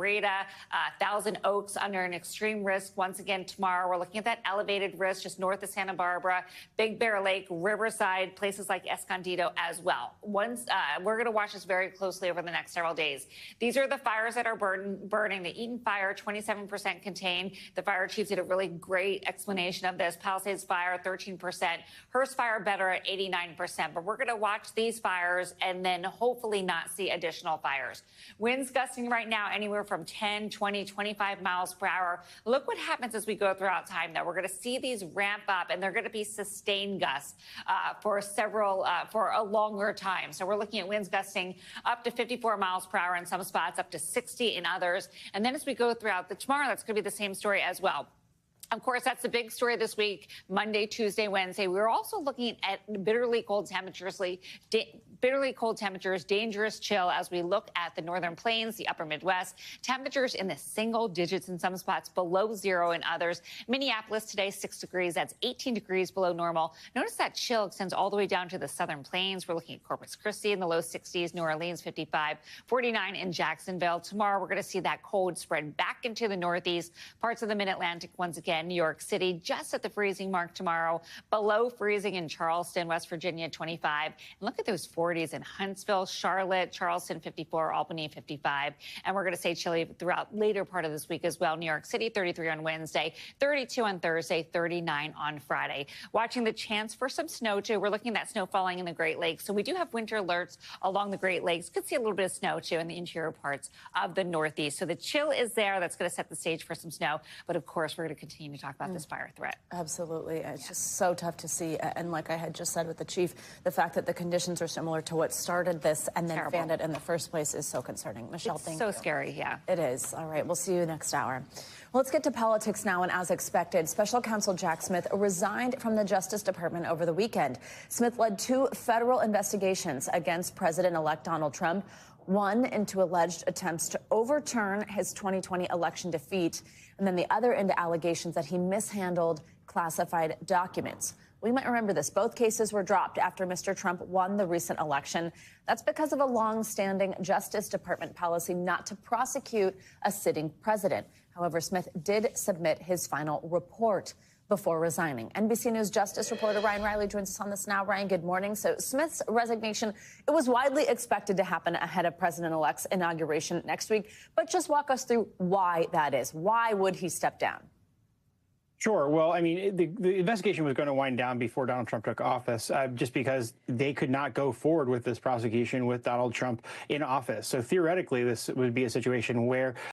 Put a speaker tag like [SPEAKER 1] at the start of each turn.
[SPEAKER 1] Breda, Thousand Oaks under an extreme risk once again tomorrow. We're looking at that elevated risk just north of Santa Barbara, Big Bear Lake, Riverside, places like Escondido as well. We're going to watch this very closely over the next several days. These are the fires that are burning. The Eaton fire, 27% contained. The fire chiefs did a really great explanation of this. Palisades fire, 13%. Hearst fire better at 89%. But we're going to watch these fires and then hopefully not see additional fires. Winds gusting right now anywhere from 10, 20, 25 miles per hour. Look what happens as we go throughout time, though. We're going to see these ramp up, and they're going to be sustained gusts for a longer time. So we're looking at winds gusting up to 54 miles per hour in some spots, up to 60 in others. And then as we go throughout tomorrow, that's going to be the same story as well. Of course, that's the big story this week, Monday, Tuesday, Wednesday. We're also looking at bitterly cold temperatures, dangerous chill as we look at the northern plains, the upper Midwest. Temperatures in the single digits in some spots, below zero in others. Minneapolis today, 6 degrees. That's 18 degrees below normal. Notice that chill extends all the way down to the southern plains. We're looking at Corpus Christi in the low 60s, New Orleans, 55, 49 in Jacksonville. Tomorrow, we're going to see that cold spread back into the Northeast, parts of the Mid-Atlantic once again. New York City just at the freezing mark tomorrow, below freezing in Charleston, West Virginia, 25. And look at those 40s in Huntsville, Charlotte, Charleston, 54, Albany, 55. And we're going to stay chilly throughout later part of this week as well. New York City, 33 on Wednesday, 32 on Thursday, 39 on Friday. Watching the chance for some snow, too. We're looking at that snow falling in the Great Lakes. So we do have winter alerts along the Great Lakes. Could see a little bit of snow, too, in the interior parts of the Northeast. So the chill is there. That's going to set the stage for some snow. But, of course, we're going to continue to talk about this fire threat.
[SPEAKER 2] Absolutely. It's just so tough to see. And like I had just said with the chief, the fact that the conditions are similar to what started this and then fanned it in the first place is so concerning. Michelle, thank you.
[SPEAKER 1] So scary, yeah.
[SPEAKER 2] It is. All right. We'll see you next hour. Well, let's get to politics now. And as expected, Special Counsel Jack Smith resigned from the Justice Department over the weekend. Smith led 2 federal investigations against President-elect Donald Trump, one into alleged attempts to overturn his 2020 election defeat, and then the other into allegations that he mishandled classified documents. We might remember this. Both cases were dropped after Mr. Trump won the recent election. That's because of a long-standing Justice Department policy not to prosecute a sitting president. However, Smith did submit his final report before resigning. NBC News Justice reporter Ryan Riley joins us on this now. Ryan, good morning. So Smith's resignation, it was widely expected to happen ahead of President-elect's inauguration next week. But just walk us through why that is. Why would he step down?
[SPEAKER 3] Sure. Well, I mean, the investigation was going to wind down before Donald Trump took office, just because they could not go forward with this prosecution with Donald Trump in office. So theoretically, this would be a situation where